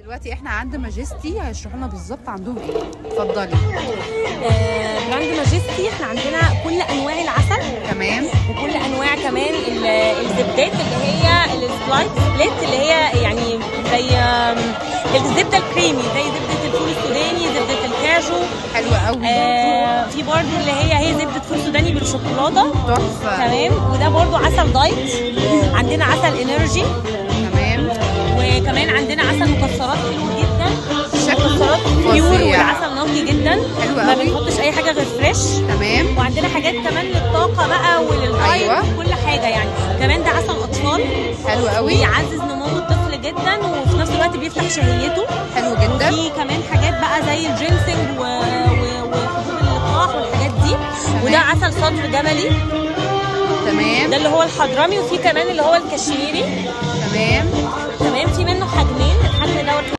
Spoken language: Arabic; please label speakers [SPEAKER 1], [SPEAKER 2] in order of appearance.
[SPEAKER 1] دلوقتي احنا عند ماجستي، هيشرحوا لنا بالظبط عندهم ايه. اتفضلي.
[SPEAKER 2] براند ماجستي احنا عندنا كل انواع العسل،
[SPEAKER 1] تمام،
[SPEAKER 2] وكل انواع كمان الزبدات اللي هي السبلايت سبليت، اللي هي يعني زي الزبده الكريمي، زي زبده الفول السوداني، زبده الكاجو.
[SPEAKER 1] حلوه قوي.
[SPEAKER 2] في برضو اللي هي زبده فول سوداني بالشوكولاته.
[SPEAKER 1] تحفه.
[SPEAKER 2] تمام. وده برضو عسل دايت. عندنا عسل انرجي.
[SPEAKER 1] تمام.
[SPEAKER 2] وكمان عندنا عسل مكسرات حلو جدا،
[SPEAKER 1] مكسرات
[SPEAKER 2] بيور، والعسل نقي جدا.
[SPEAKER 1] حلو
[SPEAKER 2] ما
[SPEAKER 1] قوي.
[SPEAKER 2] بنحطش اي حاجه غير فريش.
[SPEAKER 1] تمام.
[SPEAKER 2] وعندنا حاجات كمان للطاقه بقى وللدايت.
[SPEAKER 1] أيوة.
[SPEAKER 2] وكل حاجه يعني. كمان ده عسل اطفال.
[SPEAKER 1] حلو قوي.
[SPEAKER 2] بيعزز نمو الطفل جدا، وفي نفس الوقت بيفتح شهيته.
[SPEAKER 1] حلو جدا.
[SPEAKER 2] وفي كمان حاجات بقى زي الجينسنج وحبوب اللقاح والحاجات دي. وده عسل صدر جبلي.
[SPEAKER 1] تمام.
[SPEAKER 2] ده اللي هو الحضرمي. وفي كمان اللي هو الكشميري.
[SPEAKER 1] تمام.
[SPEAKER 2] في منه حجمين،